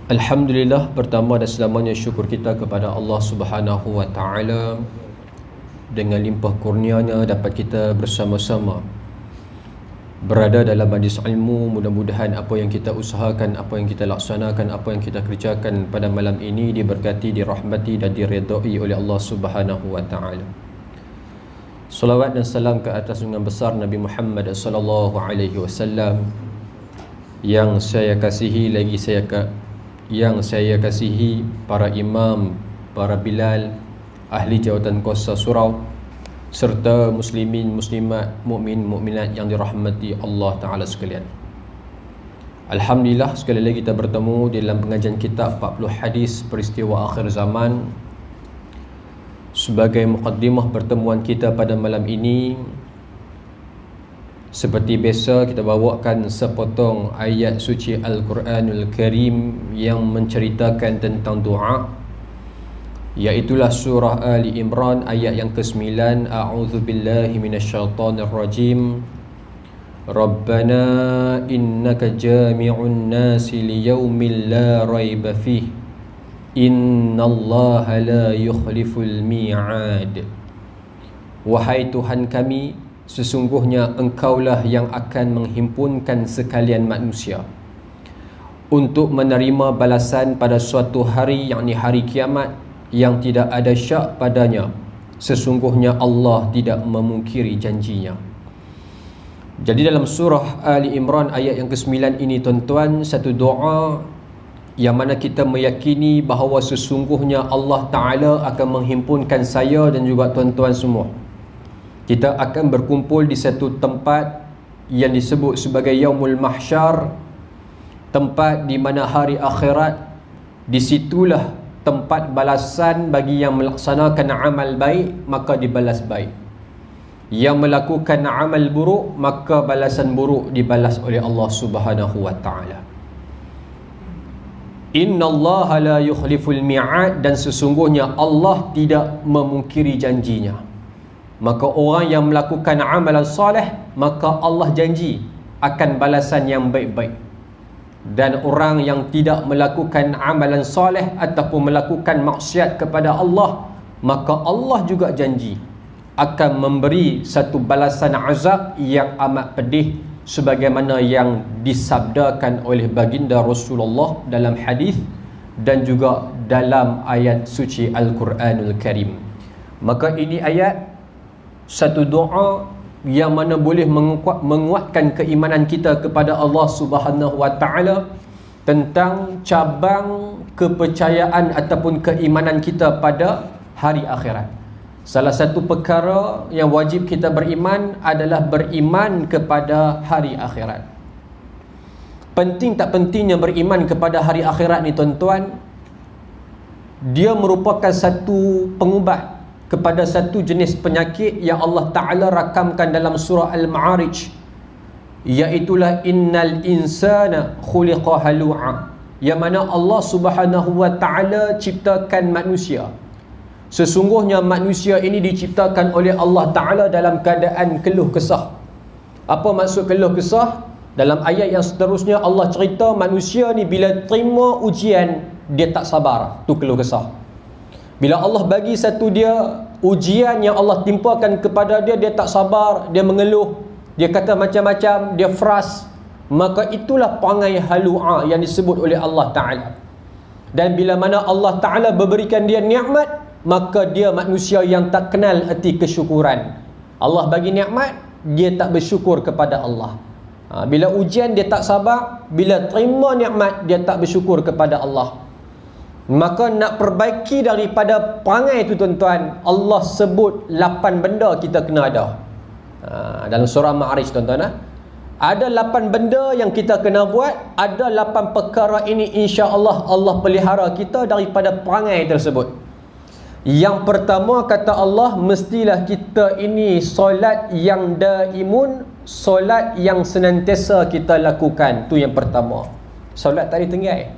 Alhamdulillah, pertama dan selamanya syukur kita kepada Allah Subhanahu wa taala. Dengan limpah kurnianya dapat kita bersama-sama berada dalam majlis ilmu. Mudah-mudahan apa yang kita usahakan, apa yang kita laksanakan, apa yang kita kerjakan pada malam ini diberkati, dirahmati dan diredai oleh Allah Subhanahu wa taala. Salawat dan salam ke atas junjungan besar Nabi Muhammad sallallahu alaihi wasallam yang saya kasihi, yang saya kasihi para imam, para bilal, ahli jawatan kuasa surau, serta muslimin, muslimat, mukmin, mukminat yang dirahmati Allah Ta'ala sekalian. Alhamdulillah, sekali lagi kita bertemu dalam pengajian kitab 40 hadis peristiwa akhir zaman. Sebagai muqaddimah pertemuan kita pada malam ini, seperti biasa kita bawakan sepotong ayat suci Al-Quranul Karim yang menceritakan tentang doa, iaitulah surah Ali Imran ayat yang ke-9. A'udzu billahi minasyaitonir rajim. Rabbana innaka jami'un nasi liyaumin la raiba fih innallaha la yukhliful mi'ad. Wahai Tuhan kami, sesungguhnya Engkaulah yang akan menghimpunkan sekalian manusia untuk menerima balasan pada suatu hari, yakni hari kiamat, yang tidak ada syak padanya. Sesungguhnya Allah tidak memungkiri janjinya. Jadi dalam surah Ali Imran ayat yang ke-9 ini, tuan-tuan, satu doa yang mana kita meyakini bahawa sesungguhnya Allah Ta'ala akan menghimpunkan saya dan juga tuan-tuan semua. Kita akan berkumpul di satu tempat yang disebut sebagai Yaumul Mahsyar, tempat di mana hari akhirat, disitulah tempat balasan bagi yang melaksanakan amal baik, maka dibalas baik. Yang melakukan amal buruk, maka balasan buruk dibalas oleh Allah Subhanahu wa taala. Innallaha la yukhliful mi'ad, dan sesungguhnya Allah tidak memungkiri janjinya. Maka orang yang melakukan amalan soleh, maka Allah janji akan balasan yang baik-baik. Dan orang yang tidak melakukan amalan soleh ataupun melakukan maksiat kepada Allah, maka Allah juga janji akan memberi satu balasan azab yang amat pedih, sebagaimana yang disabdakan oleh baginda Rasulullah dalam hadis dan juga dalam ayat suci Al-Quranul Karim. Maka ini ayat, satu doa yang mana boleh menguatkan keimanan kita kepada Allah Subhanahu wa taala tentang cabang kepercayaan ataupun keimanan kita pada hari akhirat. Salah satu perkara yang wajib kita beriman adalah beriman kepada hari akhirat. Penting tak pentingnya beriman kepada hari akhirat ni, tuan-tuan, dia merupakan satu pengubat kepada satu jenis penyakit yang Allah Ta'ala rakamkan dalam surah Al-Ma'arij, iaitulah innal insana khuliqa halu'a, yang mana Allah Subhanahu wa Ta'ala ciptakan manusia. Sesungguhnya manusia ini diciptakan oleh Allah Ta'ala dalam keadaan keluh kesah. Apa maksud keluh kesah? Dalam ayat yang seterusnya Allah cerita manusia ni bila terima ujian, dia tak sabar. Tu keluh kesah. Bila Allah bagi satu dia ujian yang Allah timpakan kepada dia, dia tak sabar, dia mengeluh, dia kata macam-macam, dia frust, maka itulah perangai halu'a yang disebut oleh Allah Ta'ala. Dan bila mana Allah Ta'ala memberikan dia nikmat, maka dia manusia yang tak kenal erti kesyukuran. Allah bagi nikmat, dia tak bersyukur kepada Allah. Bila ujian dia tak sabar, bila terima nikmat dia tak bersyukur kepada Allah. Maka nak perbaiki daripada perangai itu, tuan-tuan, Allah sebut 8 benda kita kena ada. Dalam surah Ma'arij, tuan-tuan, ada 8 benda yang kita kena buat. Ada 8 perkara ini insya-Allah Allah pelihara kita daripada perangai tersebut. Yang pertama, kata Allah, mestilah kita ini solat yang daimun, solat yang senantiasa kita lakukan. Tu yang pertama. Solat tak ditinggal.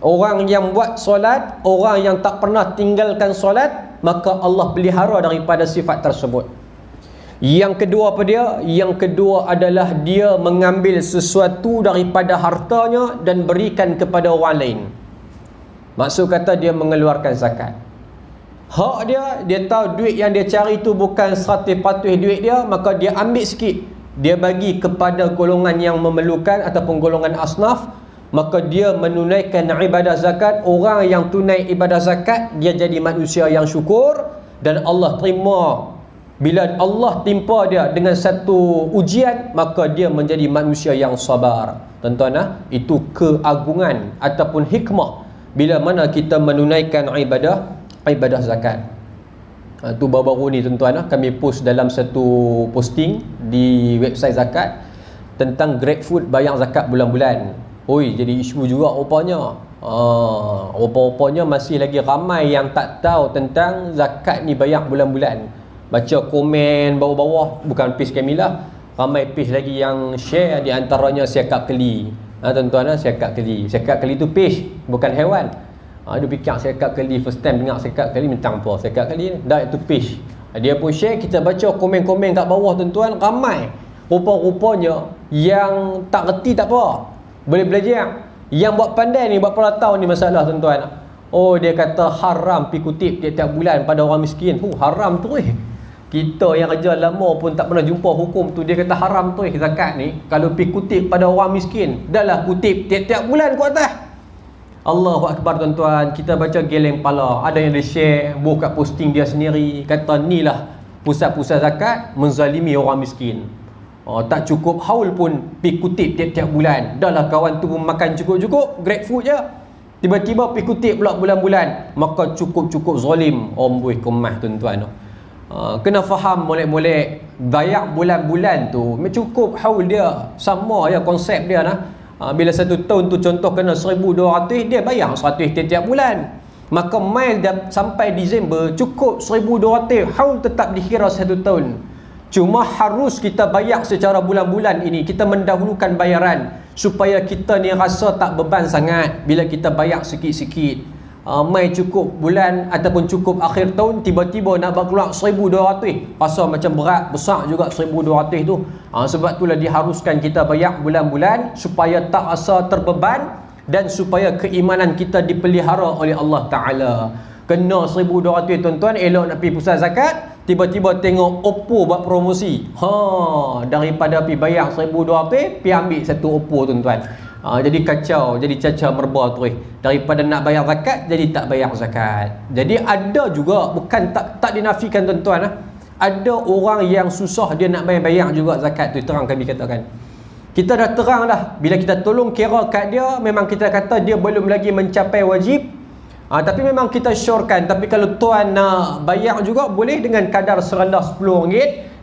Orang yang buat solat, orang yang tak pernah tinggalkan solat, maka Allah pelihara daripada sifat tersebut. Yang kedua apa dia? Yang kedua adalah dia mengambil sesuatu daripada hartanya dan berikan kepada orang lain. Maksud kata dia mengeluarkan zakat. Hak dia tahu duit yang dia cari tu bukan 100% duit dia, maka dia ambil sikit, dia bagi kepada golongan yang memerlukan ataupun golongan asnaf, maka dia menunaikan ibadah zakat. Orang yang tunai ibadah zakat, dia jadi manusia yang syukur, dan Allah terima. Bila Allah timpa dia dengan satu ujian, maka dia menjadi manusia yang sabar. Tuan-tuan, itu keagungan ataupun hikmah bila mana kita menunaikan ibadah zakat. Tu baru-baru ni tuan-tuan, kami post dalam satu posting di website zakat tentang GrabFood bayar zakat bulan-bulan. Oi, jadi isu juga rupanya. Rupa-rupanya masih lagi ramai yang tak tahu tentang zakat ni bayar bulan-bulan. Baca komen bawah-bawah, bukan page kami lah, ramai page lagi yang share, di antaranya Siakap Keli. Tuan-tuan, Siakap Keli. Siakap Keli tu page, bukan haiwan. Dia fikir Siakap Keli, first time dengar Siakap Keli, mentang apa Siakap Keli ni. Dah, itu page. Dia pun share, kita baca komen-komen kat bawah tuan-tuan, ramai. Rupa-rupanya yang tak reti tak apa, boleh belajar. Yang buat pandai ni, buat pula tahu ni masalah tuan-tuan. Oh, dia kata haram pi kutip tiap-tiap bulan pada orang miskin. Haram tu Kita yang kerja lama pun tak pernah jumpa hukum tu. Dia kata haram tu zakat ni. Kalau pi kutip pada orang miskin, dahlah kutip tiap-tiap bulan ku atas. Allahu Akbar tuan-tuan. Kita baca geleng pala. Ada yang dia share, buat kat posting dia sendiri, kata ni lah pusat-pusat zakat menzalimi orang miskin. Tak cukup haul pun pi kutip tiap-tiap bulan. Dahlah kawan tu pun makan cukup-cukup, GrabFood je, tiba-tiba pi kutip pula bulan-bulan. Maka cukup-cukup zalim. Buih kemah tuan-tuan. Kena faham molek-molek, bayar bulan-bulan tu cukup haul dia, sama ya konsep dia nah. Bila satu tahun tu contoh kena 1,200, dia bayar 100 tiap-tiap bulan. Maka mai sampai Disember cukup 1,200, haul tetap dikira satu tahun. Cuma harus kita bayar secara bulan-bulan ini. Kita mendahulukan bayaran supaya kita ni rasa tak beban sangat bila kita bayar sikit-sikit. Mai cukup bulan ataupun cukup akhir tahun, tiba-tiba nak keluar 1,200, rasa macam berat, besar juga 1,200 tu. Sebab itulah diharuskan kita bayar bulan-bulan supaya tak rasa terbeban dan supaya keimanan kita dipelihara oleh Allah Ta'ala. Kena 1,200 tuan-tuan, elok nak pergi pusat zakat, tiba-tiba tengok Oppo buat promosi. Daripada pergi bayar 1,200, pergi ambil satu Oppo tuan-tuan. Jadi kacau, jadi cacah merba terus. Daripada nak bayar zakat, jadi tak bayar zakat. Jadi ada juga, bukan tak dinafikan tuan-tuan, ada orang yang susah dia nak bayar juga zakat tu. Terang kami katakan, kita dah terang dah, bila kita tolong kira kat dia, memang kita kata dia belum lagi mencapai wajib. Tapi memang kita syorkan. Tapi kalau tuan nak bayar juga, boleh dengan kadar serendah RM10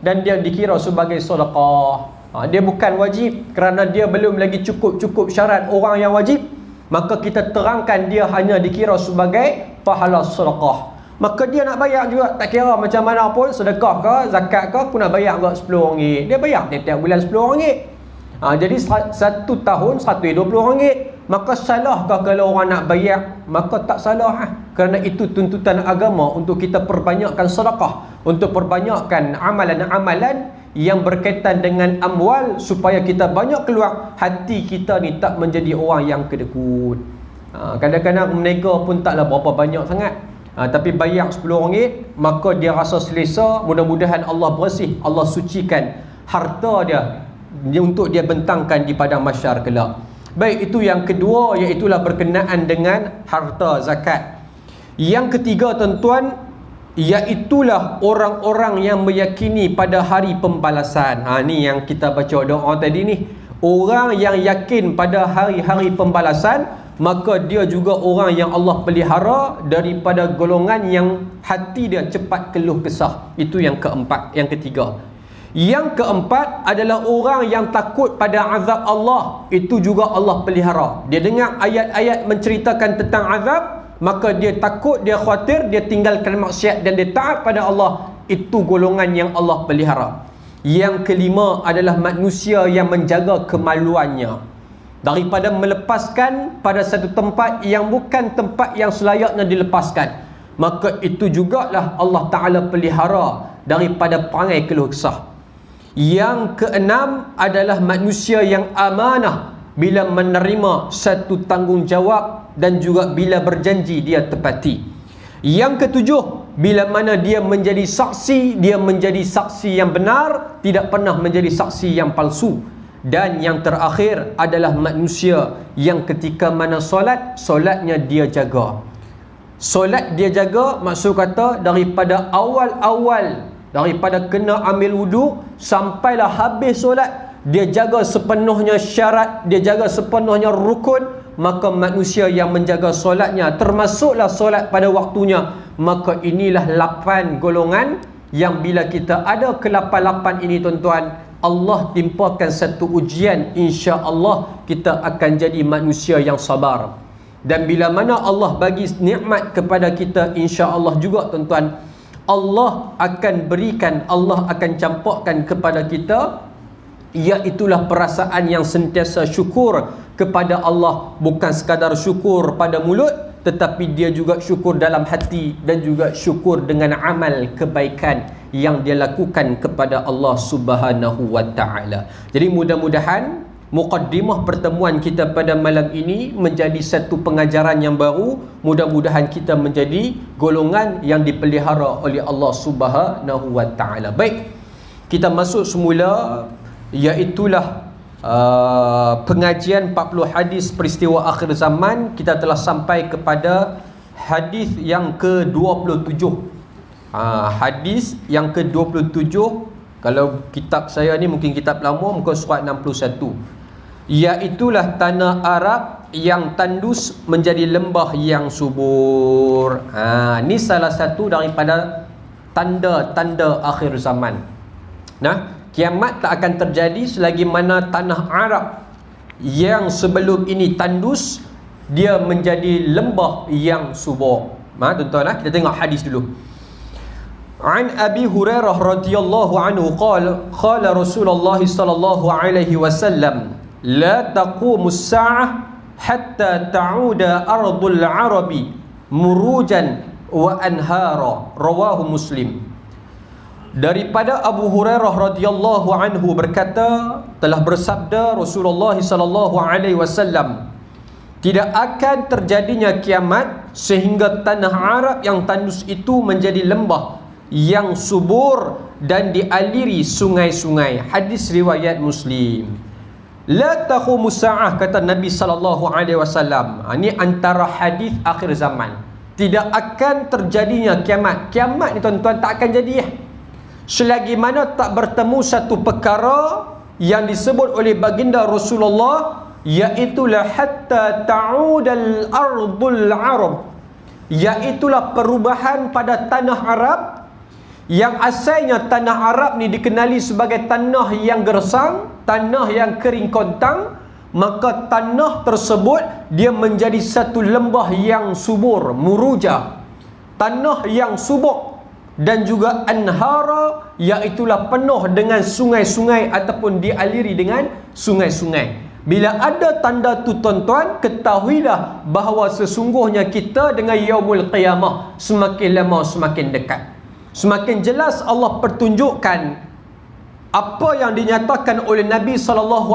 dan dia dikira sebagai sedekah. Dia bukan wajib kerana dia belum lagi cukup syarat orang yang wajib. Maka kita terangkan dia hanya dikira sebagai pahala sedekah. Maka dia nak bayar juga, tak kira macam mana pun, sedekah ke, zakat ke, aku nak bayar juga RM10. Dia bayar tiap bulan RM10. Jadi satu tahun RM120. Maka salahkah kalau orang nak bayar? Maka tak salah. Kerana itu tuntutan agama untuk kita perbanyakkan sedekah, untuk perbanyakkan amalan-amalan yang berkaitan dengan amwal, supaya kita banyak keluar, hati kita ni tak menjadi orang yang kedekut. Kadang-kadang mereka pun taklah berapa banyak sangat, tapi bayar RM10, maka dia rasa selesa. Mudah-mudahan Allah bersih, Allah sucikan harta dia untuk dia bentangkan di padang mahsyar kelak. Baik, itu yang kedua, iaitulah berkenaan dengan harta zakat. Yang ketiga tuan-tuan, iaitulah orang-orang yang meyakini pada hari pembalasan. Ni yang kita baca doa tadi ni. Orang yang yakin pada hari-hari pembalasan, maka dia juga orang yang Allah pelihara daripada golongan yang hati dia cepat keluh kesah. Itu yang keempat, yang ketiga. Yang keempat adalah orang yang takut pada azab Allah. Itu juga Allah pelihara. Dia dengar ayat-ayat menceritakan tentang azab, maka dia takut, dia khawatir, dia tinggalkan maksiat dan dia taat pada Allah. Itu golongan yang Allah pelihara. Yang kelima adalah manusia yang menjaga kemaluannya daripada melepaskan pada satu tempat yang bukan tempat yang selayaknya dilepaskan. Maka itu jugalah Allah Ta'ala pelihara daripada perangai keluh kesah. Yang keenam adalah manusia yang amanah bila menerima satu tanggungjawab dan juga bila berjanji dia tepati. Yang ketujuh, bila mana dia menjadi saksi, dia menjadi saksi yang benar, tidak pernah menjadi saksi yang palsu. Dan yang terakhir adalah manusia yang ketika mana solatnya dia jaga. Solat dia jaga, maksud kata daripada awal-awal, daripada kena ambil wuduk sampailah habis solat, dia jaga sepenuhnya syarat, dia jaga sepenuhnya rukun. Maka manusia yang menjaga solatnya, termasuklah solat pada waktunya, maka inilah 8 golongan yang bila kita ada ke-8 ini tuan-tuan, Allah timpakan satu ujian, insya-Allah kita akan jadi manusia yang sabar. Dan bila mana Allah bagi nikmat kepada kita, insya-Allah juga tuan-tuan, Allah akan berikan, Allah akan campakkan kepada kita, iaitulah perasaan yang sentiasa syukur kepada Allah. Bukan sekadar syukur pada mulut, tetapi dia juga syukur dalam hati dan juga syukur dengan amal kebaikan yang dia lakukan kepada Allah Subhanahu wa taala. Jadi mudah-mudahan muqaddimah pertemuan kita pada malam ini menjadi satu pengajaran yang baru. Mudah-mudahan kita menjadi golongan yang dipelihara oleh Allah Subhanahu wa taala. Baik, kita masuk semula, iaitulah pengajian 40 hadis peristiwa akhir zaman. Kita telah sampai kepada hadis yang ke-27. Hadis yang ke-27, kalau kitab saya ni mungkin kitab lama, muka surat 61, iaitulah tanah Arab yang tandus menjadi lembah yang subur. Ni salah satu daripada tanda-tanda akhir zaman. Kiamat tak akan terjadi selagi mana tanah Arab yang sebelum ini tandus, dia menjadi lembah yang subur. Tuan-tuan, kita tengok hadis dulu. An Abi Hurairah radhiyallahu anhu qala Rasulullah sallallahu alaihi wasallam, la taqumus sa'ah hatta ta'uda ardul arabi murujan wa anhara. Rawahu Muslim. Daripada Abu Hurairah radhiyallahu anhu berkata, telah bersabda Rasulullah sallallahu alaihi wasallam, tidak akan terjadinya kiamat sehingga tanah Arab yang tandus itu menjadi lembah yang subur dan dialiri sungai-sungai. Hadis riwayat Muslim. La taqumus sa'ah, kata Nabi sallallahu alaihi wasallam. Ini antara hadis akhir zaman. Tidak akan terjadinya kiamat. Kiamat ni tuan-tuan tak akan jadi selagi mana tak bertemu satu perkara yang disebut oleh baginda Rasulullah, iaitulah hatta ta'udal ardul arab, iaitulah perubahan pada tanah Arab. Yang asalnya tanah Arab ni dikenali sebagai tanah yang gersang, tanah yang kering kontang, maka tanah tersebut dia menjadi satu lembah yang subur, muruja, tanah yang subur, dan juga anhara, iaitulah penuh dengan sungai-sungai ataupun dialiri dengan sungai-sungai. Bila ada tanda tu tuan-tuan, ketahuilah bahawa sesungguhnya kita dengan yaumul qiyamah semakin lama semakin dekat. Semakin jelas Allah pertunjukkan apa yang dinyatakan oleh Nabi SAW,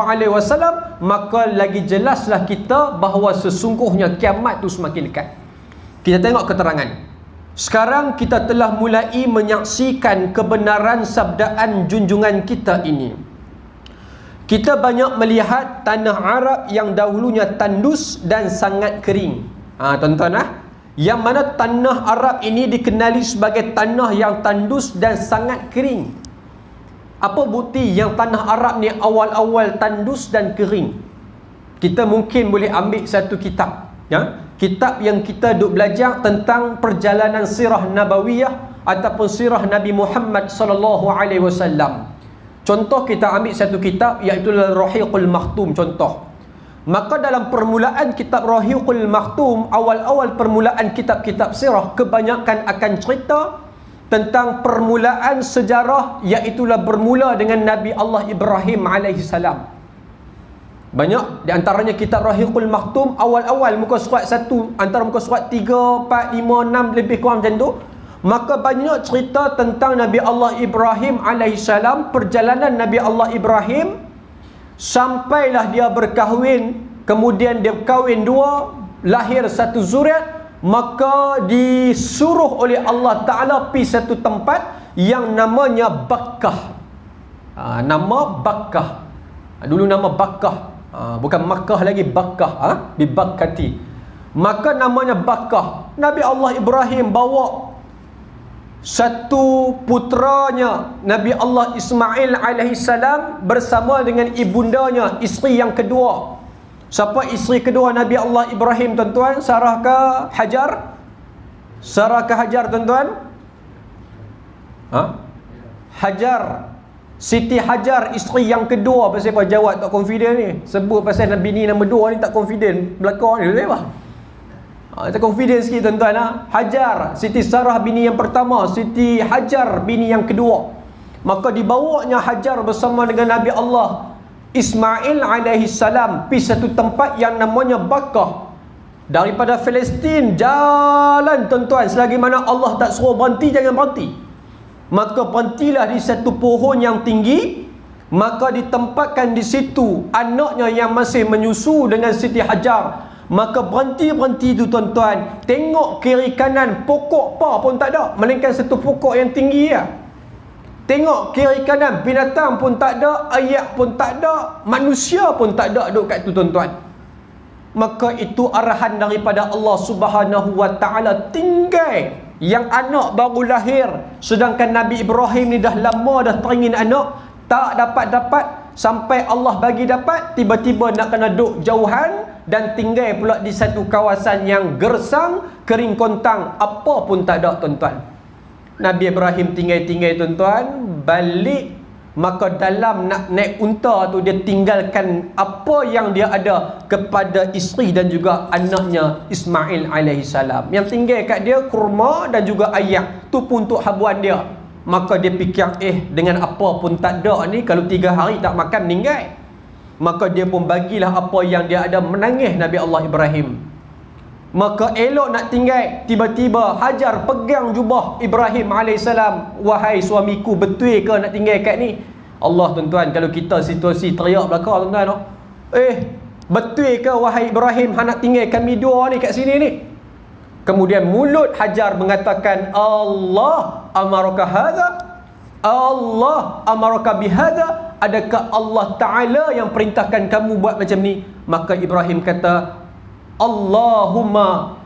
maka lagi jelaslah kita bahawa sesungguhnya kiamat tu semakin dekat. Kita tengok keterangan. Sekarang kita telah mulai menyaksikan kebenaran sabdaan junjungan kita ini. Kita banyak melihat tanah Arab yang dahulunya tandus dan sangat kering. Tuan-tuan, yang mana tanah Arab ini dikenali sebagai tanah yang tandus dan sangat kering. Apa bukti yang tanah Arab ni awal-awal tandus dan kering? Kita mungkin boleh ambil satu kitab, kitab yang kita duk belajar tentang perjalanan sirah nabawiyah ataupun sirah Nabi Muhammad sallallahu alaihi wasallam. Contoh, kita ambil satu kitab, iaitu Rahiqul Makhtum contoh. Maka dalam permulaan kitab Rahiqul Makhtum, awal-awal permulaan kitab-kitab sirah, kebanyakan akan cerita tentang permulaan sejarah, iaitulah bermula dengan Nabi Allah Ibrahim AS. Banyak di antaranya kitab Rahiqul Makhtum, awal-awal muka surat 1, antara muka surat 3, 4, 5, 6 lebih kurang macam tu. Maka banyak cerita tentang Nabi Allah Ibrahim AS, perjalanan Nabi Allah Ibrahim sampailah dia berkahwin, kemudian dia kahwin dua, lahir satu zuriat, maka disuruh oleh Allah Ta'ala pergi satu tempat yang namanya Bakkah. Nama Bakkah, dulu nama Bakkah, bukan Makkah lagi, Bakkah, Bibakkati. Maka namanya Bakkah. Nabi Allah Ibrahim bawa satu putranya Nabi Allah Ismail alaihissalam bersama dengan ibundanya, isteri yang kedua. Siapa isteri kedua Nabi Allah Ibrahim, tuan-tuan? Sarah ke Hajar? Sarah ke Hajar, tuan-tuan? Hajar. Siti Hajar, isteri yang kedua. Pasal apa jawab tak confident ni? Sebut pasal bini nombor dua ni tak confident belakang ni, betul tak? Tak confident sikit, tuan-tuan. Hajar, Siti Sarah bini yang pertama, Siti Hajar bini yang kedua. Maka dibawanya Hajar bersama dengan Nabi Allah Ismail alaihi salam pergi satu tempat yang namanya Bakkah. Daripada Palestin jalan, tuan-tuan, selagi mana Allah tak suruh berhenti, jangan berhenti. Maka berhentilah di satu pohon yang tinggi. Maka ditempatkan di situ anaknya yang masih menyusu dengan Siti Hajar. Maka berhenti tu, tuan-tuan, tengok kiri kanan, pokok apa pun tak ada, melainkan satu pokok yang tinggi ya. Tengok kiri kanan, binatang pun tak ada, ayak pun tak ada, manusia pun tak ada duduk kat tu, tuan-tuan. Maka itu arahan daripada Allah Subhanahu wa Ta'ala. Tinggal yang anak baru lahir, sedangkan Nabi Ibrahim ni dah lama dah teringin anak, tak dapat-dapat, sampai Allah bagi dapat, tiba-tiba nak kena duduk jauhan dan tinggal pula di satu kawasan yang gersang, kering kontang, apa pun tak ada, tuan-tuan. Nabi Ibrahim tinggal-tinggal, tuan-tuan, balik. Maka dalam nak naik unta tu, dia tinggalkan apa yang dia ada kepada isteri dan juga anaknya Ismail alaihissalam. Yang tinggal kat dia kurma dan juga ayak, tu pun untuk habuan dia. Maka dia fikir, dengan apa pun tak ada ni, kalau 3 hari tak makan meninggal. Maka dia pun bagilah apa yang dia ada, menangis Nabi Allah Ibrahim. Maka elok nak tinggal, tiba-tiba Hajar pegang jubah Ibrahim AS. Wahai suamiku, betul ke nak tinggal kat ni? Allah, tuan-tuan, kalau kita situasi teriak belakang, tuan-tuan, betul ke wahai Ibrahim, nak tinggal kami dua ni kat sini ni? Kemudian mulut Hajar mengatakan, Allah amaraka hadha, Allah amaraka bihadha, adakah Allah Ta'ala yang perintahkan kamu buat macam ni? Maka Ibrahim kata, Allahumma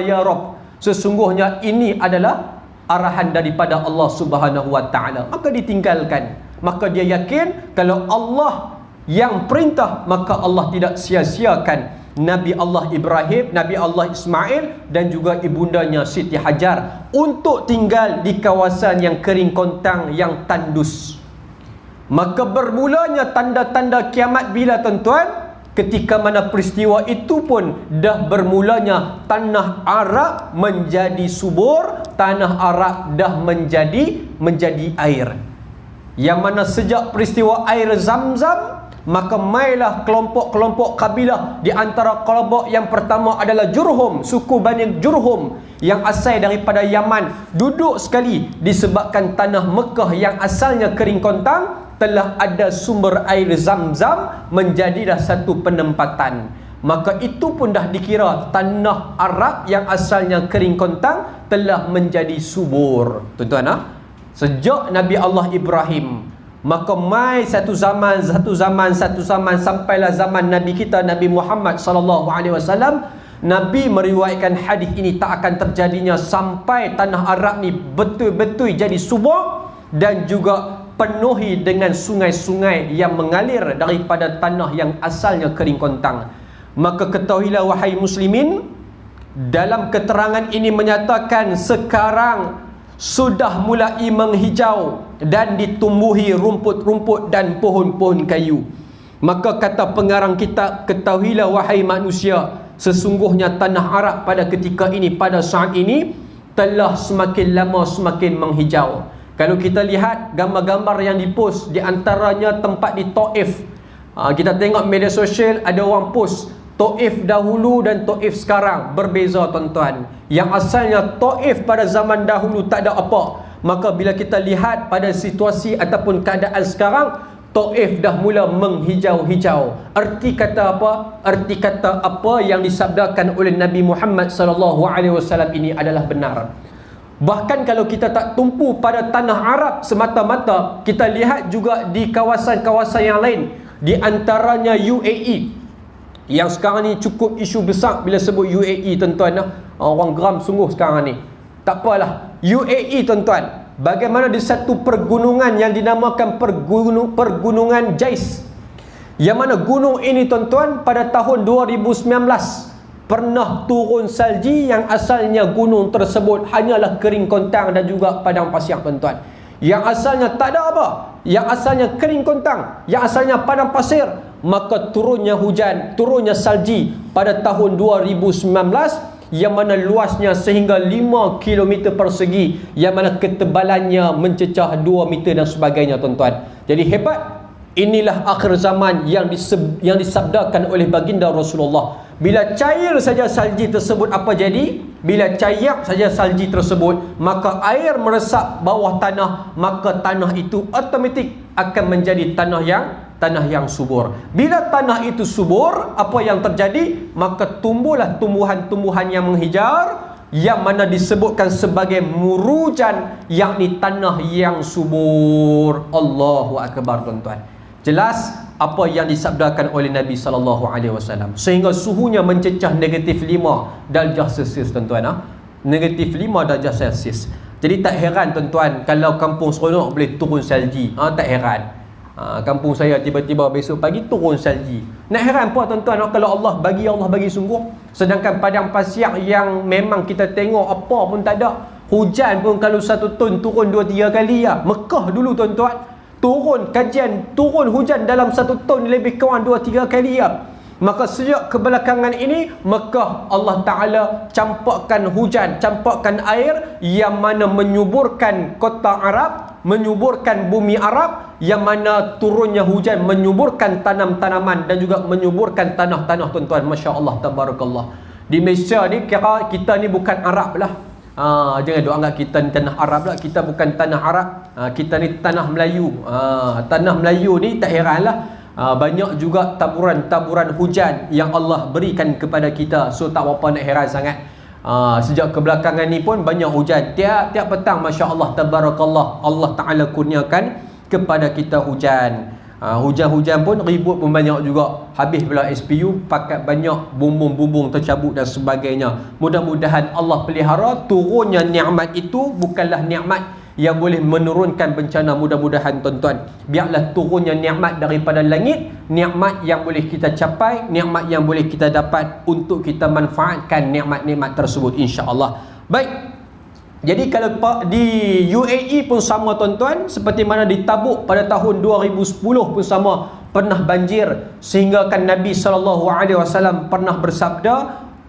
ya Rabb, sesungguhnya ini adalah arahan daripada Allah Subhanahu wa Ta'ala. Maka ditinggalkan. Maka dia yakin kalau Allah yang perintah, maka Allah tidak sia-siakan Nabi Allah Ibrahim, Nabi Allah Ismail dan juga ibundanya Siti Hajar untuk tinggal di kawasan yang kering kontang, yang tandus. Maka bermulanya tanda-tanda kiamat bila, tuan-tuan? Ketika mana peristiwa itu pun dah bermulanya tanah Arab menjadi subur, tanah Arab dah menjadi air. Yang mana sejak peristiwa air Zamzam, maka mailah kelompok-kelompok kabilah. Di antara kelompok yang pertama adalah Jurhum, suku Bani Jurhum yang asal daripada Yaman. Duduk sekali disebabkan tanah Mekah yang asalnya kering kontang telah ada sumber air Zamzam, menjadilah satu penempatan. Maka itu pun dah dikira tanah Arab yang asalnya kering kontang telah menjadi subur, tuan-tuan. Sejak Nabi Allah Ibrahim, maka mai satu zaman sampailah zaman Nabi kita Nabi Muhammad SAW. Nabi meriwayatkan hadis ini tak akan terjadinya sampai tanah Arab ni betul-betul jadi subur dan juga penuhi dengan sungai-sungai yang mengalir daripada tanah yang asalnya kering kontang. Maka ketahuilah wahai muslimin, dalam keterangan ini menyatakan sekarang sudah mulai menghijau dan ditumbuhi rumput-rumput dan pohon-pohon kayu. Maka kata pengarang kitab, ketahuilah wahai manusia, sesungguhnya tanah Arab pada ketika ini, pada saat ini telah semakin lama semakin menghijau. Kalau kita lihat gambar-gambar yang dipost, di antaranya tempat di Taif. Kita tengok media sosial, ada orang post Taif dahulu dan Taif sekarang berbeza, tuan-tuan. Yang asalnya Taif pada zaman dahulu tak ada apa. Maka bila kita lihat pada situasi ataupun keadaan sekarang, Taif dah mula menghijau-hijau. Erti kata apa? Erti kata apa yang disabdakan oleh Nabi Muhammad SAW ini adalah benar. Bahkan kalau kita tak tumpu pada tanah Arab semata-mata, kita lihat juga di kawasan-kawasan yang lain, di antaranya UAE, yang sekarang ni cukup isu besar bila sebut UAE, tuan-tuan. Orang geram sungguh sekarang ni. Tak apalah, UAE, tuan-tuan, bagaimana di satu pergunungan yang dinamakan pergunungan Jais, yang mana gunung ini, tuan-tuan, pada tahun 2019 pernah turun salji yang asalnya gunung tersebut hanyalah kering kontang dan juga padang pasir, tuan-tuan. Yang asalnya tak ada apa, yang asalnya kering kontang, yang asalnya padang pasir, maka turunnya hujan, turunnya salji pada tahun 2019, yang mana luasnya sehingga 5 km persegi, yang mana ketebalannya mencecah 2 meter dan sebagainya, tuan-tuan. Jadi hebat. Inilah akhir zaman yang disabdakan oleh baginda Rasulullah. Bila cair saja salji tersebut, apa jadi? Bila cair saja salji tersebut, maka air meresap bawah tanah, maka tanah itu automatik akan menjadi tanah yang subur. Bila tanah itu subur, apa yang terjadi? Maka tumbuhlah tumbuhan-tumbuhan yang menghijar, yang mana disebutkan sebagai murujan, yakni tanah yang subur. Allahu akbar, tuan-tuan. Jelas apa yang disabdakan oleh Nabi SAW, sehingga suhunya mencecah negatif 5 darjah Celsius, tuan-tuan. Negatif 5 darjah Celsius. Jadi tak heran, tuan-tuan, kalau kampung seronok boleh turun salji. Tak heran. Kampung saya tiba-tiba besok pagi turun salji. Nak heran apa, tuan-tuan, kalau Allah bagi sungguh. Sedangkan padang pasir yang memang kita tengok apa pun tak ada. Hujan pun kalau 1 ton turun 2-3 kali ya. Mekah dulu, tuan-tuan, turun hujan dalam 1 ton lebih kurang 2-3 kali ya. Maka sejak kebelakangan ini, Mekah Allah Ta'ala campakkan hujan, campakkan air, yang mana menyuburkan kota Arab, menyuburkan bumi Arab, yang mana turunnya hujan menyuburkan tanam-tanaman dan juga menyuburkan tanah-tanah, tuan-tuan. Masya Allah, tabarakallah. Di Malaysia ni kira kita ni bukan Arab lah. Jangan doa anggap kita ni tanah Arab lah. Kita bukan tanah Arab, kita ni tanah Melayu. Tanah Melayu ni tak heranlah, banyak juga taburan-taburan hujan yang Allah berikan kepada kita. So tak apa nak heran sangat. Sejak kebelakangan ni pun banyak hujan. Tiap petang, Masya Allah, tabarakallah, Allah Ta'ala kurniakan kepada kita hujan. Hujan-hujan pun ribut pun banyak juga. Habis pula SPU, pakat banyak bumbung-bumbung tercabut dan sebagainya. Mudah-mudahan Allah pelihara turunnya nikmat itu bukanlah nikmat yang boleh menurunkan bencana. Mudah-mudahan, tuan-tuan, biarlah turunnya nikmat daripada langit, nikmat yang boleh kita capai, nikmat yang boleh kita dapat untuk kita manfaatkan nikmat-nikmat tersebut, insya-Allah. Baik. Jadi kalau di UAE pun sama, tuan-tuan, seperti mana di Tabuk pada tahun 2010 pun sama, pernah banjir, sehingga kan Nabi SAW pernah bersabda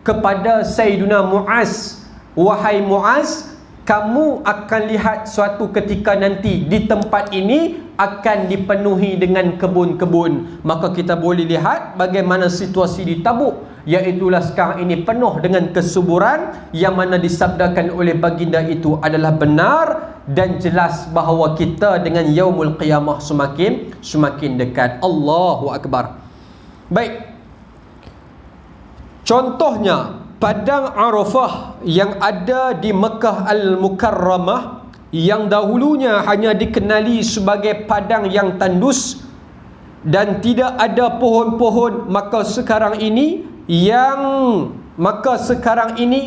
kepada Sayyiduna Muaz, "Wahai Muaz, kamu akan lihat suatu ketika nanti di tempat ini akan dipenuhi dengan kebun-kebun." Maka kita boleh lihat bagaimana situasi di Tabuk, iaitulah sekarang ini penuh dengan kesuburan, yang mana disabdakan oleh baginda itu adalah benar dan jelas bahawa kita dengan yaumul qiyamah semakin dekat. Allahu akbar. Baik. Contohnya padang Arafah yang ada di Mekah Al-Mukarramah, yang dahulunya hanya dikenali sebagai padang yang tandus dan tidak ada pohon-pohon, maka sekarang ini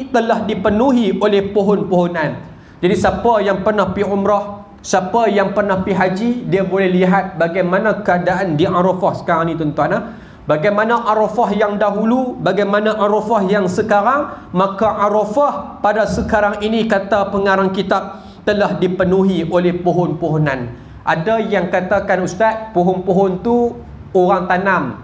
telah dipenuhi oleh pohon-pohonan. Jadi siapa yang pernah pergi umrah, siapa yang pernah pergi haji, dia boleh lihat bagaimana keadaan di Arafah sekarang ni, tuan-tuan. Bagaimana Arafah yang dahulu, bagaimana Arafah yang sekarang. Maka Arafah pada sekarang ini, kata pengarang kitab, telah dipenuhi oleh pohon-pohonan. Ada yang katakan, "Ustaz, pohon-pohon tu orang tanam,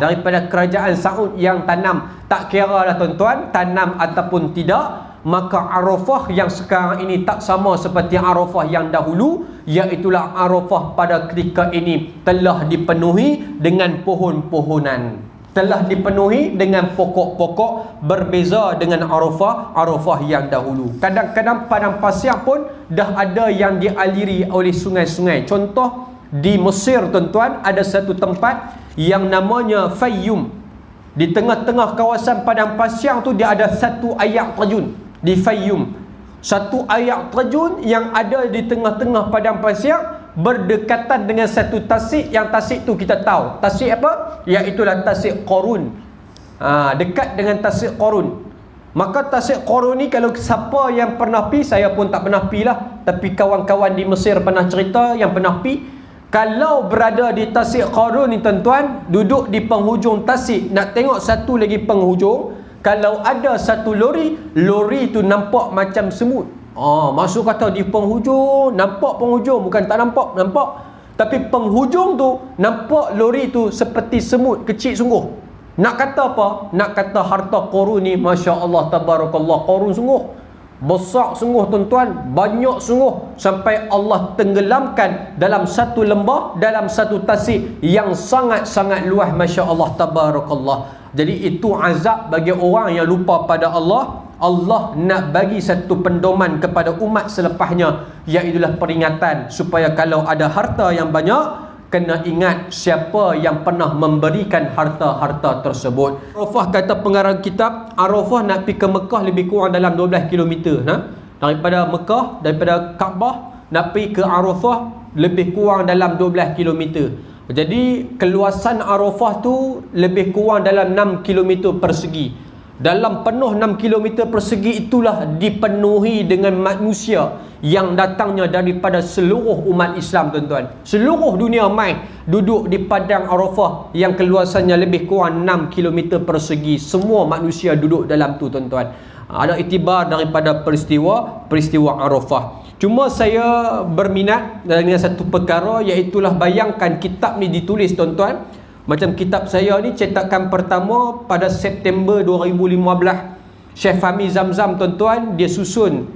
daripada kerajaan Saud yang tanam." Tak kira lah, tuan-tuan, tanam ataupun tidak. Maka Arafah yang sekarang ini tak sama seperti Arafah yang dahulu, iaitulah Arafah pada ketika ini telah dipenuhi dengan pohon-pohonan, telah dipenuhi dengan pokok-pokok, berbeza dengan Arafah yang dahulu. Kadang-kadang padang pasir pun dah ada yang dialiri oleh sungai-sungai. Contoh di Mesir tuan-tuan ada satu tempat yang namanya Fayyum. Di tengah-tengah kawasan padang pasir tu dia ada satu air terjun di Fayyum. Satu air terjun yang ada di tengah-tengah padang pasir berdekatan dengan satu tasik, yang tasik tu kita tahu tasik apa, iaitulah tasik Qarun. Dekat dengan tasik Qarun. Maka tasik Qarun ni kalau siapa yang pernah pi, saya pun tak pernah pi lah, tapi kawan-kawan di Mesir pernah cerita yang pernah pi, kalau berada di tasik Qarun ni tuan-tuan, duduk di penghujung tasik, nak tengok satu lagi penghujung, kalau ada satu lori tu nampak macam semut. Maksud kata di penghujung, nampak penghujung, bukan tak nampak, tapi penghujung tu nampak lori tu seperti semut, kecil sungguh. Nak kata apa? Nak kata harta Qarun ni, Masya Allah, Tabarakallah, Qarun sungguh besar sungguh tuan-tuan, banyak sungguh, sampai Allah tenggelamkan dalam satu lembah, dalam satu tasik yang sangat-sangat luas, Masya Allah, Tabarakallah. Jadi itu azab bagi orang yang lupa pada Allah. Allah nak bagi satu pendoman kepada umat selepasnya, iaitulah peringatan supaya kalau ada harta yang banyak, kena ingat siapa yang pernah memberikan harta-harta tersebut. Arafah, kata pengarang kitab, Arafah nak pergi ke Mekah lebih kurang dalam 12 km. Daripada Mekah, daripada Kaabah nak pergi ke Arafah lebih kurang dalam 12 km. Jadi keluasan Arafah tu lebih kurang dalam 6 km persegi. Dalam penuh 6 km persegi itulah dipenuhi dengan manusia yang datangnya daripada seluruh umat Islam tuan-tuan. Seluruh dunia mai duduk di padang Arafah yang keluasannya lebih kurang 6 km persegi. Semua manusia duduk dalam tu tuan-tuan. Ada iktibar daripada peristiwa Arafah. Cuma saya berminat dengan satu perkara, iaitulah bayangkan kitab ni ditulis tuan-tuan. Macam kitab saya ni cetakan pertama pada September 2015. Syekh Fahmi Zamzam tuan-tuan, dia susun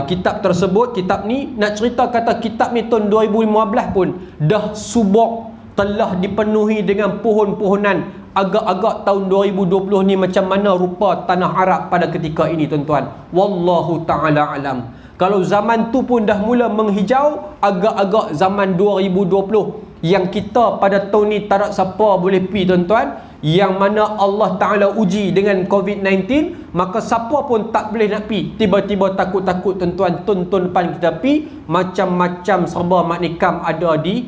kitab tersebut. Kitab ni nak cerita kata kitab ni tahun 2015 pun dah subak, telah dipenuhi dengan pohon-pohonan. Agak-agak tahun 2020 ni macam mana rupa tanah Arab pada ketika ini tuan-tuan. Wallahu ta'ala alam. Kalau zaman tu pun dah mula menghijau, agak-agak zaman 2020 yang kita pada tahun ni tak ada siapa boleh pi tuan-tuan, yang mana Allah Ta'ala uji dengan COVID-19, maka siapa pun tak boleh nak pi. Tiba-tiba takut-takut tuan-tuan, tahun depan kita pi, macam-macam serba maknikam ada di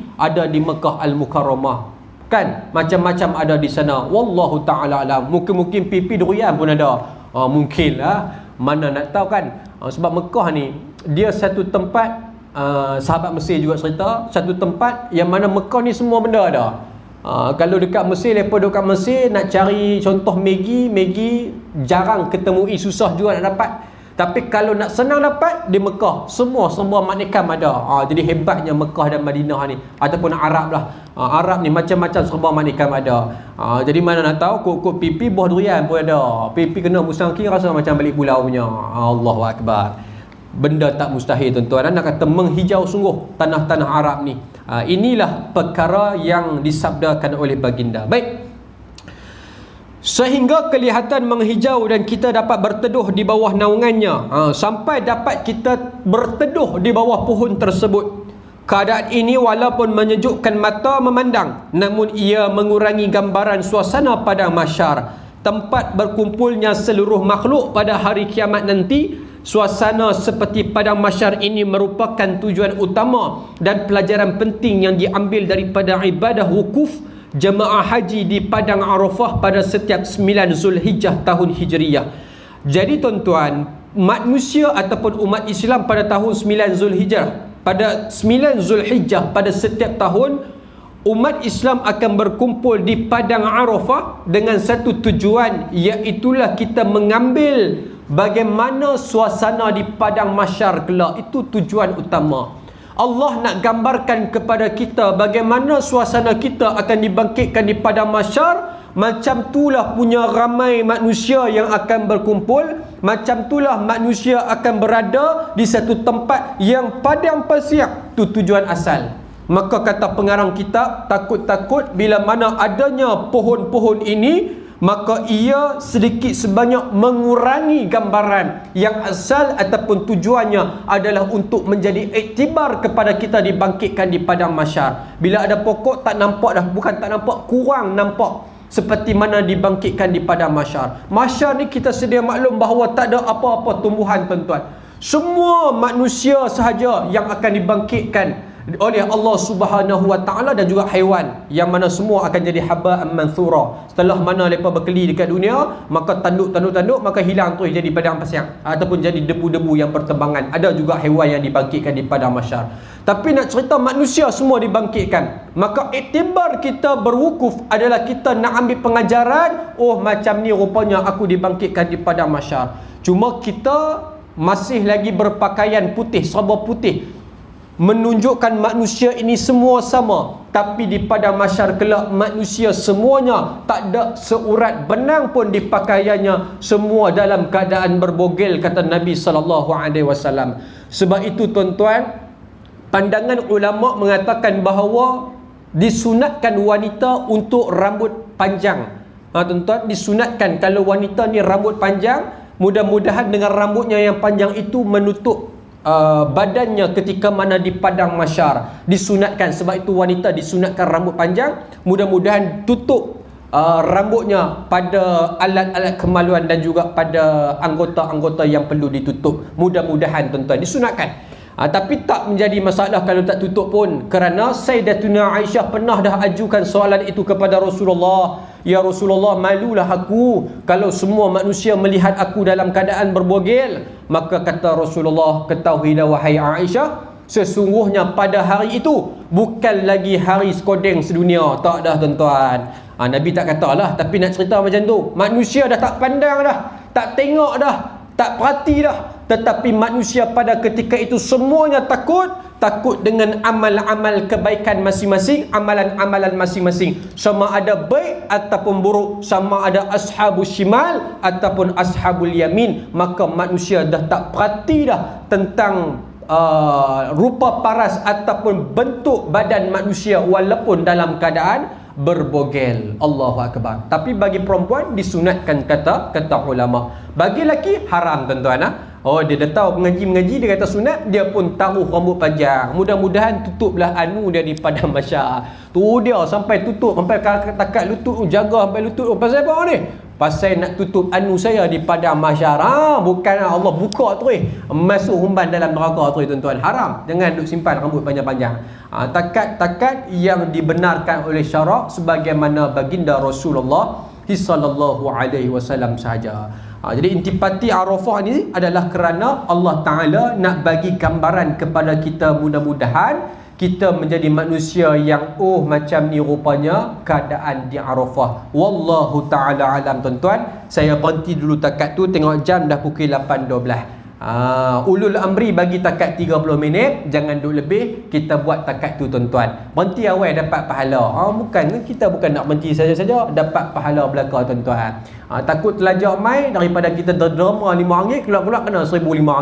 Mekah Al-Mukarramah, kan? Macam-macam ada di sana. Wallahu Ta'ala alam. Mungkin pipi durian pun ada. Mungkin lah, mana nak tahu kan. Sebab Mekah ni dia satu tempat, sahabat Mesir juga cerita, satu tempat yang mana Mekah ni semua benda ada. Kalau dekat Mesir, lepas dekat Mesir nak cari contoh Maggi jarang ketemui, susah juga nak dapat. Tapi kalau nak senang dapat di Mekah, semua maknikam ada. Jadi hebatnya Mekah dan Madinah ni, ataupun Arab lah. Arab ni macam-macam serba maknikam ada. Jadi mana nak tahu, kok pipi buah durian pun ada. Pipi kena musangki rasa macam balik pulau punya. Allahu Akbar. Benda tak mustahil tuan-tuan. Nak kata menghijau sungguh tanah-tanah Arab ni. Inilah perkara yang disabdakan oleh baginda. Baik, sehingga kelihatan menghijau dan kita dapat berteduh di bawah naungannya. Sampai dapat kita berteduh di bawah pohon tersebut. Keadaan ini walaupun menyejukkan mata memandang, namun ia mengurangi gambaran suasana padang mahsyar, tempat berkumpulnya seluruh makhluk pada hari kiamat nanti. Suasana seperti padang mahsyar ini merupakan tujuan utama dan pelajaran penting yang diambil daripada ibadah wukuf jemaah haji di padang Arafah pada setiap 9 Zulhijjah tahun Hijriyah. Jadi tuan-tuan, manusia ataupun umat Islam pada tahun 9 Zulhijjah, pada 9 Zulhijjah pada setiap tahun, umat Islam akan berkumpul di padang Arafah dengan satu tujuan, iaitulah kita mengambil bagaimana suasana di padang mahsyar kelak. Itu tujuan utama. Allah nak gambarkan kepada kita bagaimana suasana kita akan dibangkitkan di padang mahsyar. Macam itulah punya ramai manusia yang akan berkumpul. Macam itulah manusia akan berada di satu tempat yang padang pasir. Itu tujuan asal. Maka kata pengarang kitab, takut-takut bila mana adanya pohon-pohon ini maka ia sedikit sebanyak mengurangi gambaran yang asal ataupun tujuannya adalah untuk menjadi iktibar kepada kita dibangkitkan di padang mahsyar. Bila ada pokok tak nampak dah, bukan tak nampak, kurang nampak seperti mana dibangkitkan di padang mahsyar. Mahsyar ni kita sedia maklum bahawa tak ada apa-apa tumbuhan, tuan-tuan. Semua manusia sahaja yang akan dibangkitkan oleh Allah Subhanahu Wa Taala, dan juga haiwan, yang mana semua akan jadi haba'an manthura. Setelah mana mereka berkeli dekat dunia, maka tanduk, maka hilang terus jadi padang pasir ataupun jadi debu-debu yang berterbangan. Ada juga haiwan yang dibangkitkan di padang mahsyar. Tapi nak cerita manusia semua dibangkitkan, maka iktibar kita berwukuf adalah kita nak ambil pengajaran, oh macam ni rupanya aku dibangkitkan di padang mahsyar. Cuma kita masih lagi berpakaian putih, serba putih, menunjukkan manusia ini semua sama. Tapi di padang mahsyar kelak, manusia semuanya tak ada seurat benang pun di pakaiannya, semua dalam keadaan berbogel, kata Nabi SAW. Sebab itu tuan-tuan, pandangan ulama mengatakan bahawa disunatkan wanita untuk rambut panjang. Tuan-tuan, disunatkan kalau wanita ni rambut panjang, mudah-mudahan dengan rambutnya yang panjang itu menutup badannya ketika mana di padang mahsyar. Disunatkan, sebab itu wanita disunatkan rambut panjang, mudah-mudahan tutup rambutnya pada alat-alat kemaluan dan juga pada anggota-anggota yang perlu ditutup. Mudah-mudahan tuan-tuan disunatkan. Tapi tak menjadi masalah kalau tak tutup pun, kerana Sayyidatuna Aisyah pernah dah ajukan soalan itu kepada Rasulullah. Ya Rasulullah, malulah aku kalau semua manusia melihat aku dalam keadaan berbogel. Maka kata Rasulullah, ketahuilah wahai Aisyah, sesungguhnya pada hari itu bukan lagi hari sekodeng sedunia. Tak dah tuan-tuan. Nabi tak katalah, tapi nak cerita macam tu. Manusia dah tak pandang dah, tak tengok dah, tak perhati dah. Tetapi manusia pada ketika itu semuanya takut dengan amal-amal kebaikan masing-masing, amalan-amalan masing-masing, sama ada baik ataupun buruk, sama ada ashabul shimal ataupun ashabul yamin. Maka manusia dah tak perhati dah tentang rupa paras ataupun bentuk badan manusia walaupun dalam keadaan berbogel. Allahu Akbar. Tapi bagi perempuan disunatkan, kata ulama. Bagi lelaki haram tuan-tuan. Oh, dia dah tahu mengaji, dia kata sunat, dia pun taruh rambut panjang. Mudah-mudahan tutuplah anu dia di padang mahsyar. Tu dia sampai tutup, sampai takat lutut, jaga sampai lutut. Pasal apa ni? Pasal nak tutup anu saya di padang mahsyar. Bukan Allah buka tu masuk humban dalam neraka tu tuan-tuan. Haram. Jangan duk simpan rambut panjang-panjang. Takat-takat yang dibenarkan oleh syarak sebagaimana baginda Rasulullah sallallahu alaihi wasallam sahaja. Jadi intipati Arafah ni adalah kerana Allah Ta'ala nak bagi gambaran kepada kita, mudah-mudahan kita menjadi manusia yang macam ni rupanya keadaan di Arafah. Wallahu Ta'ala alam tuan-tuan. Saya berhenti dulu takat tu, tengok jam dah pukul 8.12. Ulul amri bagi takat 30 minit, jangan duk lebih. Kita buat takat tu tuan-tuan. Berhenti awal dapat pahala. Kita bukan nak berhenti saja-saja, dapat pahala belaka tuan-tuan. Takut terlajak mai daripada kita derma RM5, keluar-keluar kena RM1,005.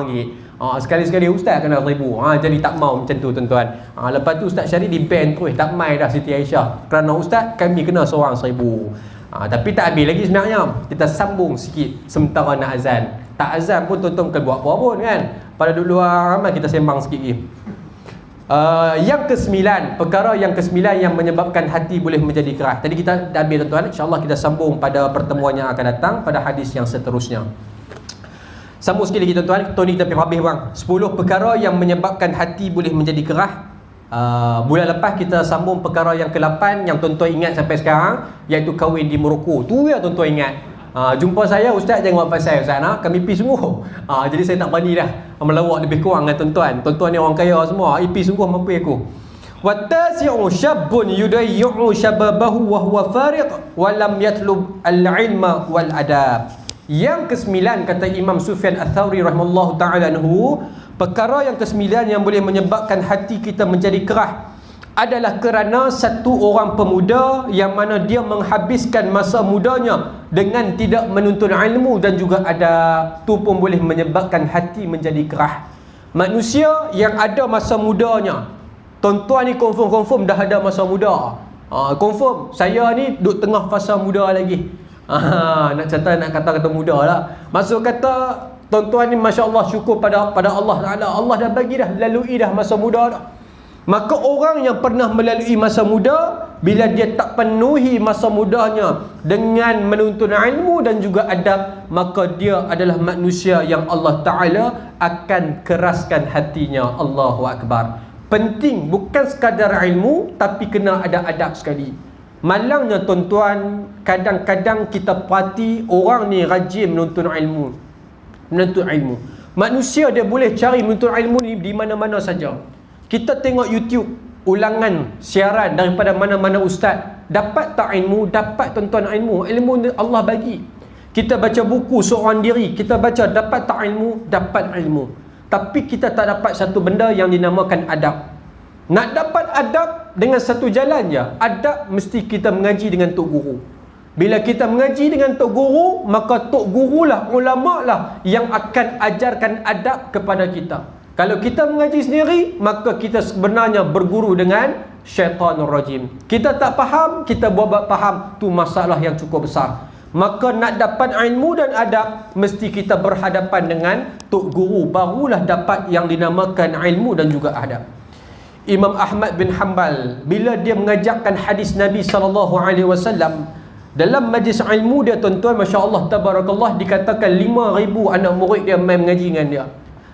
Sekali-sekali ustaz kena RM1,000. Jadi tak mau macam tu tuan-tuan. Lepas tu Ustaz Syarif di ban terus, tak mai dah Siti Aisyah. Kerana ustaz kami kena seorang RM1,000. Tapi tak habis lagi sebenarnya. Kita sambung sikit sementara nak azan. Tak azan pun tuan-tuan bukan buat apa pun kan. Pada duduk luar ramai kita sembang sikit lagi. Yang ke-9, perkara yang ke-9 yang menyebabkan hati boleh menjadi keras. Tadi kita dah habis tuan-tuan. InsyaAllah kita sambung pada pertemuan yang akan datang, pada hadis yang seterusnya. Sambung sikit lagi tuan-tuan. Tony kita pergi habis bang. 10 perkara yang menyebabkan hati boleh menjadi keras. Bulan lepas kita sambung perkara yang ke-8 yang tuan-tuan ingat sampai sekarang, iaitu kahwin di Morocco. Tu ya tuan-tuan ingat. Jumpa saya, ustaz jangan buat pasal ustaz, kami pi sungguh. Jadi saya tak berani dah melawak lebih kurang dengan tuan-tuan. Tuan-tuan ni orang kaya semua, pi sungguh mampu aku. Wattasi'u syabun yudayyi'u syababahu wa huwa fariq wa lam yatlub al-ilma wal adab. Yang ke-9 kata Imam Sufyan Ats-Tsauri rahimahullahu ta'ala anhu, perkara yang ke-9 yang boleh menyebabkan hati kita menjadi kerah adalah kerana satu orang pemuda yang mana dia menghabiskan masa mudanya dengan tidak menuntut ilmu dan juga adab. Tu pun boleh menyebabkan hati menjadi kerah. Manusia yang ada masa mudanya, tuan-tuan ni confirm dah ada masa muda. Confirm saya ni duduk tengah fasa muda lagi. Nak kata mudah lah. Maksud kata tuan-tuan ni masya-Allah syukur pada Allah Taala. Allah dah bagi dah lalui dah masa muda dah. Maka orang yang pernah melalui masa muda, bila dia tak penuhi masa mudanya dengan menuntut ilmu dan juga adab, maka dia adalah manusia yang Allah Ta'ala akan keraskan hatinya. Allahu Akbar. Penting bukan sekadar ilmu, tapi kena ada adab sekali. Malangnya tuan-tuan, kadang-kadang kita perhati orang ni rajin menuntut ilmu. Manusia dia boleh cari menuntut ilmu ni di mana-mana saja. Kita tengok YouTube, ulangan siaran daripada mana-mana ustaz. Dapat tak ilmu? Dapat tuan-tuan ilmu. Ilmu ni Allah bagi. Kita baca buku seorang diri, kita baca, dapat tak ilmu? Dapat ilmu. Tapi kita tak dapat satu benda yang dinamakan adab. Nak dapat adab dengan satu jalan je. Adab mesti kita mengaji dengan tok guru. Bila kita mengaji dengan tok guru, maka tok gurulah, ulama' lah yang akan ajarkan adab kepada kita. Kalau kita mengaji sendiri, maka kita sebenarnya berguru dengan syaitanur rajim. Kita tak faham, kita buat faham. Tu masalah yang cukup besar. Maka nak dapat ilmu dan adab, mesti kita berhadapan dengan tok guru. Barulah dapat yang dinamakan ilmu dan juga adab. Imam Ahmad bin Hanbal, bila dia mengajarkan hadis Nabi SAW dalam majlis ilmu dia, tuan-tuan, masya-Allah tabarakallah, dikatakan 5,000 anak murid dia main mengaji dengan dia.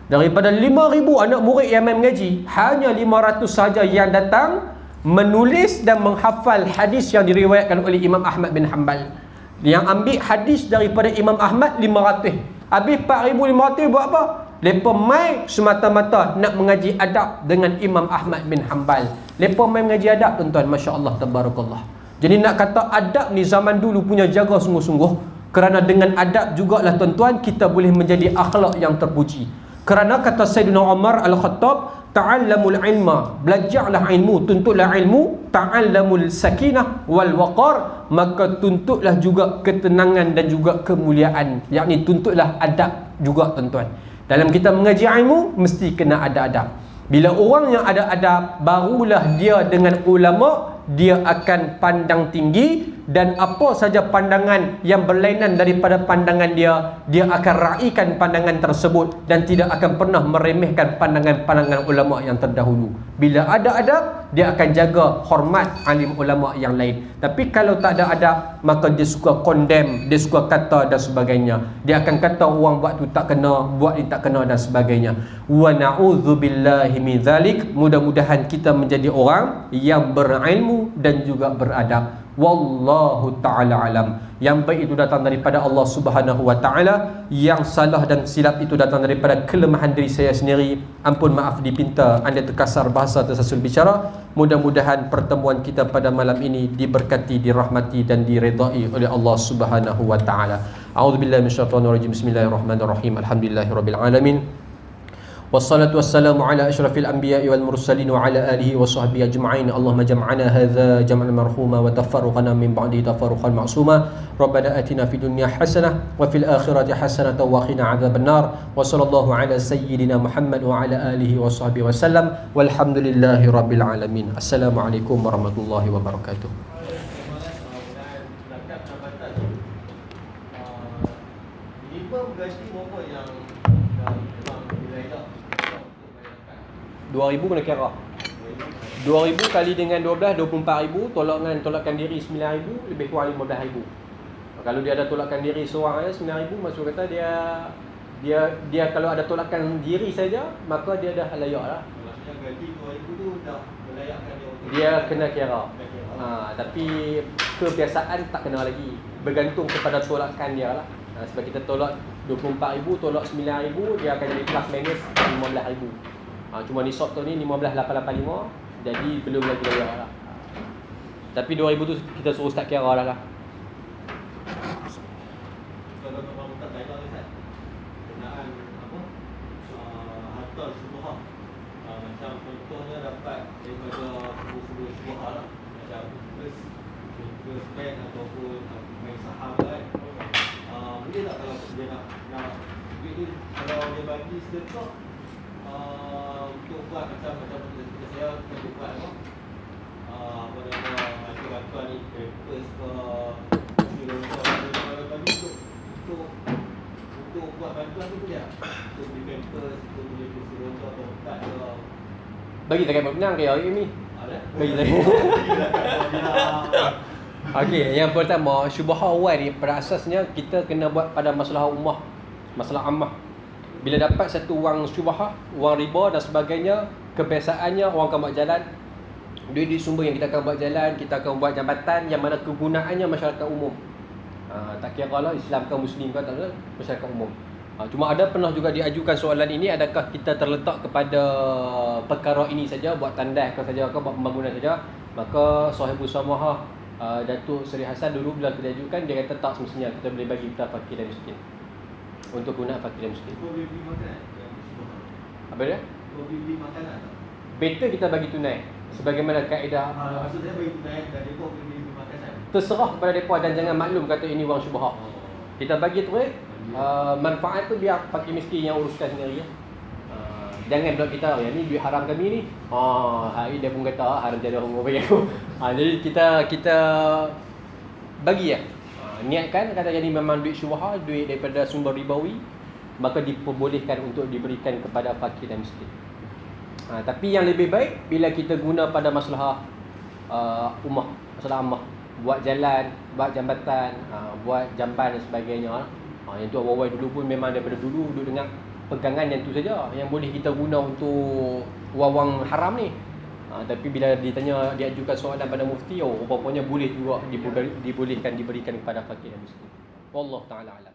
Daripada 5,000 anak murid yang main mengaji, hanya 500 saja yang datang menulis dan menghafal hadis yang diriwayatkan oleh Imam Ahmad bin Hanbal. Yang ambil hadis daripada Imam Ahmad 500. Habis 4,500 buat apa? Mereka main semata-mata nak mengaji adab dengan Imam Ahmad bin Hanbal. Mereka main mengaji adab, tuan-tuan, masya-Allah tabarakallah. Jadi nak kata adab ni zaman dulu punya jaga sungguh-sungguh. Kerana dengan adab jugalah, tuan-tuan, kita boleh menjadi akhlak yang terpuji. Kerana kata Sayyidina Umar Al-Khattab, ta'allamul ilma, belajarlah ilmu, tuntutlah ilmu, ta'allamul sakinah wal waqar, maka tuntutlah juga ketenangan dan juga kemuliaan. Yakni tuntutlah adab juga, tuan-tuan. Dalam kita mengaji ilmu, mesti kena ada adab. Bila orang yang ada adab, barulah dia dengan ulama, dia akan pandang tinggi, dan apa saja pandangan yang berlainan daripada pandangan dia, dia akan raikan pandangan tersebut dan tidak akan pernah meremehkan pandangan-pandangan ulama yang terdahulu. Bila ada adab, dia akan jaga hormat alim ulama yang lain. Tapi kalau tak ada adab, maka dia suka condemn, dia suka kata dan sebagainya. Dia akan kata orang buat tu tak kena, buat ni tak kena dan sebagainya. Wa na'udzubillahi min dzalik. Mudah-mudahan kita menjadi orang yang berilmu dan juga beradab. Wallahu ta'ala alam. Yang baik itu datang daripada Allah Subhanahu wa ta'ala, yang salah dan silap itu datang daripada kelemahan diri saya sendiri. Ampun maaf dipinta anda terkasar bahasa, tersasul bicara. Mudah-mudahan pertemuan kita pada malam ini diberkati, dirahmati dan diredai oleh Allah Subhanahu wa ta'ala. A'udzubillahi minasyaitonir rajim. Bismillahirrahmanirrahim. Alhamdulillahirabbil alamin. Wassalatu wassalamu ala asyrafil anbiya'i wal mursalin wa ala alihi wa sahbihi ajma'in. Allahumma jam'ana hadza jam'an marhuma wa tafarruqana min ba'dihi tafarruqan ma'suma. Rabbana atina fid dunya hasanah wa fil akhirati hasanah wa qina adzaban nar. Wa sallallahu ala sayyidina Muhammad wa ala alihi wa sahbihi wasallam. Walhamdulillahi rabbil alamin. Assalamualaikum warahmatullahi wabarakatuh. RM2,000 kena kira. 2,000 kali dengan 12, 24,000. Tolakkan diri 9,000, lebih kurang 15,000. Kalau dia ada tolakkan diri seorang aja 9,000, maksud kata dia kalau ada tolakkan diri saja, maka dia dah layak lah. Maksudnya gaji 2,000 tu dah melayakkan dia kena kira. Tapi kebiasaan tak kena lagi. Bergantung kepada tolakan dia lah. Sebab kita tolak 24,000, tolak 9,000, dia akan jadi plus minus 15,000. Cuma nisab tu ni 15,885, jadi belum lagi layak lah. Tapi 2,000 tu kita suruh start kira dah lah. Kalau orang tak tanya Ustaz, kenaan apa? Harta syubhah. Macam contohnya dapat daripada sebuah syubhah lah. Macam interest bank ataupun bank saham kan. Boleh tak kalau dia nak duit ni, kalau dia bagi sedekah untuk buat macam saya untuk buat apa nama bantuan ni, papers ke Kalau tadi untuk buat bantuan tu boleh tak? Untuk beli pampers, untuk beli kursi roda atau tak ada. Bagi zakat berbenang ke hari ni? Ada? Bagi zakat. Okey, yang pertama, syubhah awal ni pada asasnya kita kena buat pada masalah ummah, masalah ammah. Bila dapat satu wang syubhah, wang riba dan sebagainya, kebiasaannya orang akan buat jalan. Duit-duit sumber yang kita akan buat jalan, kita akan buat jambatan yang mana kegunaannya masyarakat umum. Tak kira lah Islam ke Muslim ke, tak ada, masyarakat umum. Cuma ada pernah juga diajukan soalan ini, adakah kita terletak kepada perkara ini saja, buat tandas ke saja ke, buat pembangunan saja. Maka Sahibul Samahah Datuk Seri Hassan dulu bila kita ajukan, dia kata tak, semestinya kita boleh bagi kepada fakir dan miskin, untuk guna fakir dan miskin. Kau boleh beli makanan? Apa dia? Kau boleh beli makanan tak? Better kita bagi tunai, sebagaimana kaedah. Maksud saya bagi tunai dan dia boleh beli makanan. Terserah kepada mereka dan jangan maklum kata ini wang syubhah. Kita bagi terus, manfaat tu biar fakir miskin yang uruskan sendiri. Jangan buat kita, yang ni duit haram kami ni. Hari dia pun kata haram jadi orang bagi aku. Jadi kita bagi ya. Niatkan kata jadi memang duit syubhah, duit daripada sumber ribawi, maka diperbolehkan untuk diberikan kepada fakir dan miskin. Tapi yang lebih baik bila kita guna pada masalah ummah, masalah ammah, buat jalan, buat jambatan, buat jamban dan sebagainya. Yang tu awal-awal dulu pun memang daripada dulu duduk dengan pegangan yang tu saja yang boleh kita guna untuk wang haram ni. Tapi bila ditanya, diajukan soalan pada mufti, rupanya boleh juga dibolehkan diberikan kepada fakir dan miskin. Wallahu taala alam.